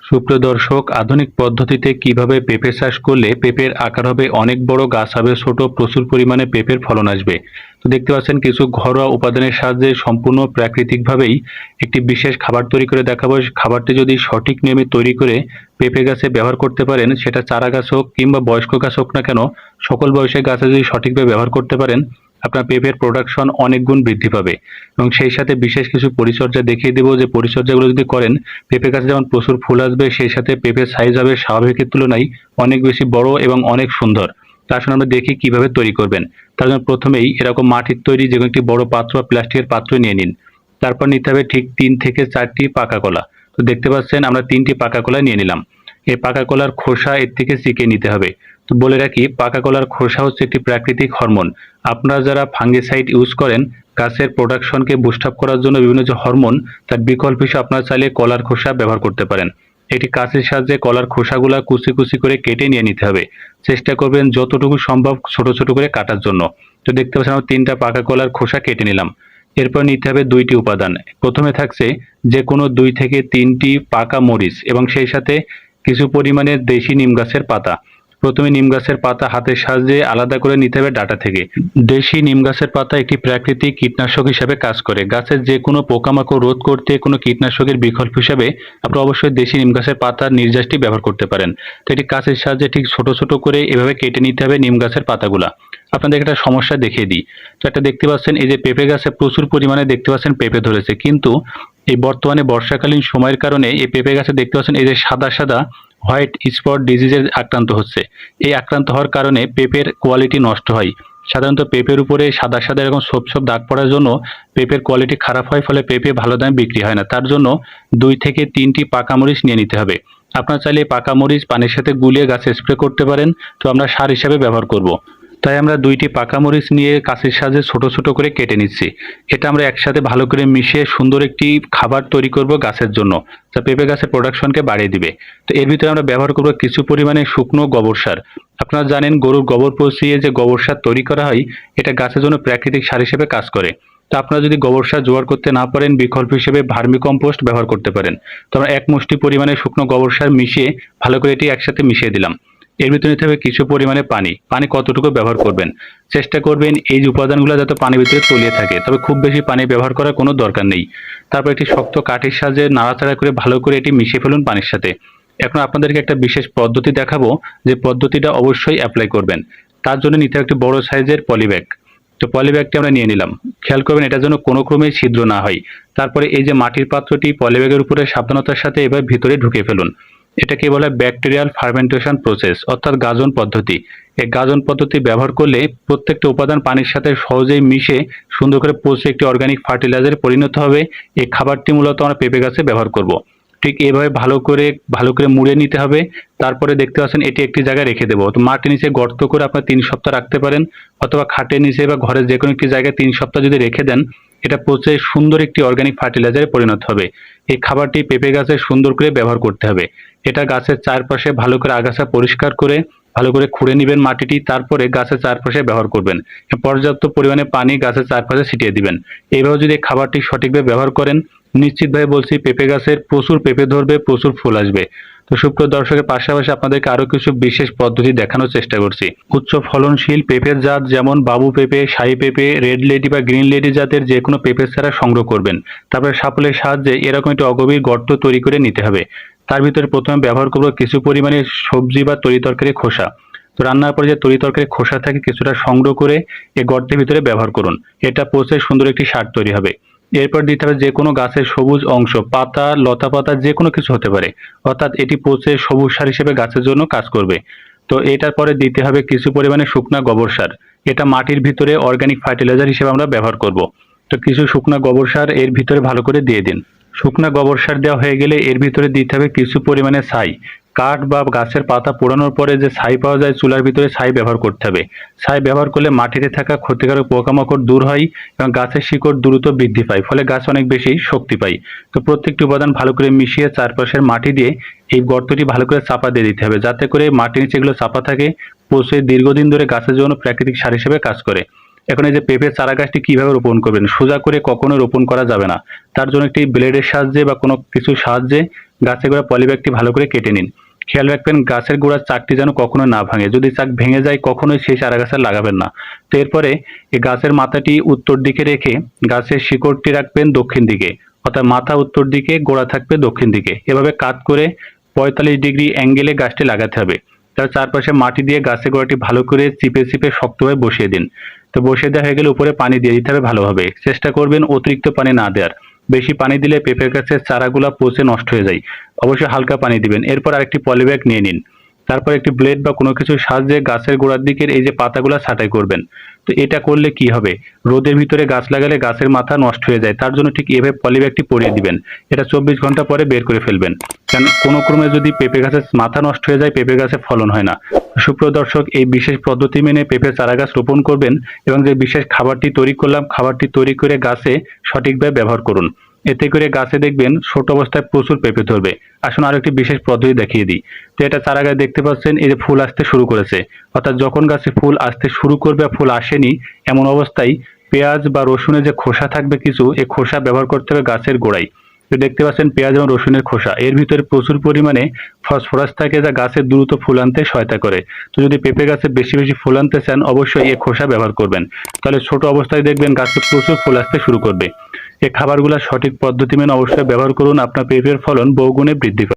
সুপ্রিয় দর্শক, আধুনিক পদ্ধতিতে কিভাবে পেঁপে চাষ করলে পেঁপের আকার হবে অনেক বড়, গাছ হবে ছোট, প্রচুর পরিমাণে পেঁপের ফলন আসবে। তো দেখতে পাচ্ছেন কিছু ঘরোয়া উপাদানের সাহায্যে সম্পূর্ণ প্রাকৃতিকভাবেই একটি বিশেষ খাবার তৈরি করে দেখাবো। খাবারটি যদি সঠিক নিয়মে তৈরি করে পেঁপে গাছে ব্যবহার করতে পারেন, সেটা চারা গাছ হোক কিংবা বয়স্ক গাছ হোক না কেন, সকল বয়সের গাছে যদি সঠিকভাবে ব্যবহার করতে পারেন, আপনার পেঁপের প্রোডাকশন অনেক গুণ বৃদ্ধি পাবে। এবং সেই সাথে বিশেষ কিছু পরিচর্যা দেখিয়ে দেবো, যে পরিচর্যাগুলো যদি করেন পেঁপে গাছে যেমন প্রচুর ফুল আসবে, সেই সাথে পেঁপের সাইজ হবে স্বাভাবিকের তুলনায় অনেক বেশি বড় এবং অনেক সুন্দর। তা আসলে আমরা দেখি কিভাবে তৈরি করবেন। তার জন্য প্রথমেই এরকম মাটির তৈরি যে কোনো একটি বড় পাত্র বা প্লাস্টিকের পাত্র নিয়ে নিন। তারপর নিতে হবে ঠিক 3 থেকে 4টি পাকা কলা। তো দেখতে পাচ্ছেন আমরা 3টি পাকা কলা নিয়ে নিলাম। এই পাকা কলার খোসা এর থেকে চিকে নিতে হবে। তো বলে রাখি, পাকা কলার খোসা হচ্ছে একটি প্রাকৃতিক হরমোন। আপনারা যারা ফাঙ্গিসাইড ইউজ করেন গাছের প্রোডাকশনকে বুস্ট আপ করার জন্য, বিভিন্ন যে হরমোন, তার বিকল্প হিসেবে আপনারা চাইলে কলার খোসা ব্যবহার করতে পারেন। একটি কাঁচির সাহায্যে কলার খোসাগুলা কুচি কুচি করে কেটে নিয়ে নিতে হবে। চেষ্টা করবেন যতটুকু সম্ভব ছোট ছোট করে কাটার জন্য। তো দেখতে পাচ্ছেন আমরা 3টা পাকা কলার খোসা কেটে নিলাম। এরপর নিতে হবে 2টি উপাদান। প্রথমে থাকছে যে কোনো 2 থেকে 3টি পাকা মরিচ এবং সেই সাথে কিছু পরিমাণে দেশি নিম গাছের পাতা। প্রথমে নিম গাছের পাতা হাতের সাহায্যে আলাদা করে নিতে হবে ডাঁটা থেকে। দেশি নিম গাছের পাতা একটি প্রাকৃতিক কীটনাশক হিসেবে কাজ করে। গাছের যে কোনো পোকামাকড় রোধ করতে কোনো কীটনাশকের বিকল্প হিসেবে আপনি অবশ্যই দেশি নিম গাছের পাতার নির্যাসটি ব্যবহার করতে পারেন। তো এটি কাছের সাহায্যে ঠিক ছোট ছোট করে এভাবে কেটে নিতে হবে নিম গাছের পাতাগুলা। আপনাদের একটা সমস্যা দেখিয়ে দিই। তো একটা দেখতে পাচ্ছেন এই যে পেঁপে গাছে প্রচুর পরিমাণে দেখতে পাচ্ছেন পেঁপে ধরেছে, কিন্তু এই বর্তমানে বর্ষাকালীন সময়ের কারণে এই পেঁপে গাছে দেখতে পাচ্ছেন এই যে সাদা সাদা হোয়াইট স্পট ডিজিজের আক্রান্ত হচ্ছে। এই আক্রান্ত হওয়ার কারণে পেঁপের কোয়ালিটি নষ্ট হয়। সাধারণত পেঁপের উপরে সাদা সাদা এরকম ছোপ ছোপ দাগ পড়ার জন্য পেঁপের কোয়ালিটি খারাপ হয়, ফলে পেঁপে ভালো দামে বিক্রি হয় না। তার জন্য 2 থেকে 3টি পাকা মরিচ নিয়ে নিতে হবে। আপনারা চাইলে পাকা মরিচ পানির সাথে গুলিয়ে গাছে স্প্রে করতে পারেন। তো আমরা সার হিসাবে ব্যবহার করব। তাই আমরা 2টি পাকা মরিচ নিয়ে কাঁচির সাহায্যে ছোট ছোট করে কেটে নিচ্ছি। এটা আমরা একসাথে ভালো করে মিশিয়ে সুন্দর একটি খাবার তৈরি করব গাছের জন্য, যা পেঁপে গাছের প্রোডাকশনকে বাড়িয়ে দিবে। তো এর ভিতরে আমরা ব্যবহার করব কিছু পরিমাণে শুকনো গোবর সার। আপনারা জানেন গরুর গোবর পচিয়ে যে গোবর সার তৈরি করা হয়, এটা গাছের জন্য প্রাকৃতিক সার হিসেবে কাজ করে। তো আপনারা যদি গোবর সার জোগাড় করতে না পারেন, বিকল্প হিসেবে ভার্মি কম্পোস্ট ব্যবহার করতে পারেন। তো আমরা 1 মুষ্টি পরিমাণে শুকনো গোবর সার মিশিয়ে ভালো করে এটি একসাথে মিশিয়ে দিলাম। এর ভিতরে নিতে হবে কিছু পরিমাণে পানি। পানি কতটুকু ব্যবহার করবেন, চেষ্টা করবেন এই যে উপাদানগুলো যাতে পানির ভিতরে তলিয়ে থাকে, তবে খুব বেশি পানি ব্যবহার করার কোনো দরকার নেই। তারপর একটি শক্ত কাঠির সাহায্যে নাড়াচাড়া করে ভালো করে এটি মিশিয়ে ফেলুন পানির সাথে। এখন আপনাদেরকে একটা বিশেষ পদ্ধতি দেখাবো, যে পদ্ধতিটা অবশ্যই অ্যাপ্লাই করবেন। তার জন্য নিতে হবে একটি বড় সাইজের পলিব্যাগ। তো পলিব্যাগটি আমরা নিয়ে নিলাম। খেয়াল করবেন এটা যেন কোনো ক্রমেই ছিদ্র না হয়। তারপরে এই যে মাটির পাত্রটি পলিব্যাগের উপরে সাবধানতার সাথে এবার ভিতরে ঢুকে ফেলুন। এটাকে বলে ব্যাকটেরিয়াল ফার্মেন্টেশন প্রসেস, অর্থাৎ গাজন পদ্ধতি। এই গাজন পদ্ধতি ব্যবহার করলে প্রত্যেকটা উপাদান পানির সাথে সহজেই মিশে সুন্দর করে পচে একটি অর্গানিক ফার্টিলাইজারে পরিণত হবে। এই খাবারটি মূলত আমরা পেঁপে গাছে ব্যবহার করব। ঠিক এভাবে ভালো করে মুড়ে নিতে হবে। তারপরে দেখতে পাচ্ছেন এটি একটি জায়গায় রেখে দেবো। তো মাটির নিচে গর্ত করে আপনার 3 সপ্তাহ রাখতে পারেন, অথবা খাটের নিচে বা ঘরের যে কোনো একটি জায়গায় 3 সপ্তাহ যদি রেখে দেন, এটা পচে সুন্দর একটি অর্গানিক ফার্টিলাইজারে পরিণত হবে। এই খাবারটি পেঁপে গাছে সুন্দর করে ব্যবহার করতে হবে। এটা গাছের চারপাশে ভালো করে আগাছা পরিষ্কার করে ভালো করে খুঁড়ে নেবেন মাটিটি, তারপরে গাছের চারপাশে ব্যবহার করবেন। পর্যাপ্ত পরিমাণে পানি গাছের চারপাশে ছিটিয়ে দিবেন। এইভাবে যদি খাবারটি সঠিকভাবে ব্যবহার করেন, নিশ্চিতভাবে বলছি পেঁপে গাছের প্রচুর পেঁপে ধরবে, প্রচুর ফুল আসবে। তো সুপ্রিয় দর্শকের পাশাপাশি আপনাদেরকে আরো কিছু বিশেষ পদ্ধতি দেখানোর চেষ্টা করছি। উচ্চ ফলনশীল পেঁপের জাত যেমন বাবু পেঁপে, শাহী পেঁপে, রেড লেডি বা গ্রিন লেডি জাতের যে কোনো পেঁপের চারা সংগ্রহ করবেন। তারপরে সাপলের সাহায্যে এরকম একটি অগভীর গর্ত তৈরি করে নিতে হবে। তার ভিতরে প্রথমে ব্যবহার করব কিছু পরিমাণে সবজি বা তরিতরকারি খোসা। তো রান্নার পরে যে তরিতরকারি খোসা থাকে কিছুটা সংগ্রহ করে এই গর্তের ভিতরে ব্যবহার করুন। এটা পচে সুন্দর একটি সার তৈরি হবে। এরপর দিতে হবে যে কোনো গাছের সবুজ অংশ, পাতা, লতা পাতা যে কোনো কিছু হতে পারে, অর্থাৎ এটি পচে সবুজ সার হিসেবে গাছের জন্য কাজ করবে। তো এটার পরে দিতে হবে কিছু পরিমাণে শুকনা গোবর সার। এটা মাটির ভিতরে অর্গানিক ফার্টিলাইজার হিসেবে আমরা ব্যবহার করব। তো কিছু শুকনা গোবর সার এর ভিতরে ভালো করে দিয়ে দিন। শুকনা গোবর সার দেওয়া হয়ে গেলে এর ভিতরে দিতে হবে কিছু পরিমাণে ছাই। কাঠ বা গাছের পাতা পোড়ানোর পরে যে ছাই পাওয়া যায়, চুলার ভিতরে ছাই ব্যবহার করতে হবে। ছাই ব্যবহার করলে মাটিতে থাকা ক্ষতিকারক পোকামাকড় দূর হয় এবং গাছের শিকড় দ্রুত বৃদ্ধি পায়, ফলে গাছ অনেক বেশি শক্তি পায়। তো প্রত্যেকটি উপাদান ভালো করে মিশিয়ে চারপাশের মাটি দিয়ে এই গর্তটি ভালো করে চাপা দিয়ে দিতে হবে, যাতে করে মাটির নিচে এগুলো চাপা থাকে, পচে দীর্ঘদিন ধরে গাছের জন্য প্রাকৃতিক সার হিসেবে কাজ করে। এখন এই যে পেঁপে চারা গাছটি কিভাবে রোপণ করবেন, সোজা করে কখনো রোপণ করা যাবে না। তার জন্য একটি ব্লেডের সাহায্যে বা কোনো কিছুর সাহায্যে গাছের গোড়া পলিব্যাগটি ভালো করে কেটে নিন। খেয়াল রাখবেন গাছের গোড়ার চাকটি যেন কখনো না ভাঙে। যদি চাক ভেঙে যায় কখনোই সেই চারা গাছ আর লাগাবেন না। তো এরপরে এই গাছের মাথাটি উত্তর দিকে রেখে গাছের শিকড়টি রাখবেন দক্ষিণ দিকে, অর্থাৎ মাথা উত্তর দিকে, গোড়া থাকবে দক্ষিণ দিকে। এভাবে কাত করে 45 ডিগ্রি অ্যাঙ্গেলে গাছটি লাগাতে হবে। তার চারপাশে মাটি দিয়ে গাছের গোড়াটি ভালো করে চিপে চিপে শক্তভাবে বসিয়ে দিন। তো বসিয়ে দেওয়া হয়ে গেলে উপরে পানি দিয়ে দিতে হবে ভালোভাবে। চেষ্টা করবেন অতিরিক্ত পানি না দেওয়ার। বেশি পানি দিলে পেঁপে গাছের চারাগুলা পচে নষ্ট হয়ে যায়। অবশ্যই হালকা পানি দিবেন। এরপর আরেকটি পলিব্যাগ নিয়ে নিন। তারপর একটি ব্লেড বা কোনো কিছুর সাহায্যে গাছের গোড়ার দিকের এই যে পাতাগুলা ছাঁটাই করবেন। তো এটা করলে কি হবে, রোদের ভিতরে গাছ লাগালে গাছের মাথা নষ্ট হয়ে যায়, তার জন্য ঠিক এভাবে পলিব্যাগটি পরিয়ে দিবেন। এটা 24 ঘন্টা পরে বের করে ফেলবেন, কারণ কোনো ক্রমে যদি পেঁপে গাছের মাথা নষ্ট হয়ে যায় পেঁপে গাছে ফলন হয় না। সুপ্রিয় দর্শক, এই বিশেষ পদ্ধতি মেনে পেঁপে চারা গাছ রোপণ করবেন এবং যে বিশেষ খাবারটি তৈরি করলাম খাবারটি তৈরি করে গাছে সঠিকভাবে ব্যবহার করুন। এতে করে গাছে দেখবেন ছোট অবস্থায় প্রচুর পেঁপে ধরবে। আসুন আরো একটি বিশেষ পদ্ধতি দেখিয়ে দিই। তো এটা চারা গাছ দেখতে পাচ্ছেন, এই যে ফুল আসতে শুরু করেছে, অর্থাৎ যখন গাছে ফুল আসতে শুরু করবে ফুল আসেনি এমন অবস্থায় পেঁয়াজ বা রসুনের যে খোসা থাকবে কিছু, এই খোসা ব্যবহার করতে হবে গাছের গোড়ায়। তো দেখতে পাচ্ছেন পেঁয়াজ এবং রসুনের খোসা, এর ভিতরে প্রচুর পরিমাণে ফসফরাস থাকে যা গাছের দ্রুত ফুল আনতে সহায়তা করে। তো যদি পেঁপে গাছে বেশি বেশি ফুল আনতে চান অবশ্যই এই খোসা ব্যবহার করবেন, তাহলে ছোট অবস্থায় দেখবেন গাছে প্রচুর ফুল আসতে শুরু করবে। এই খাবারগুলো সঠিক পদ্ধতি মেনে অবশ্যই ব্যবহার করুন, আপনার পেঁপের ফলন বহুগুণে বৃদ্ধি পাবে।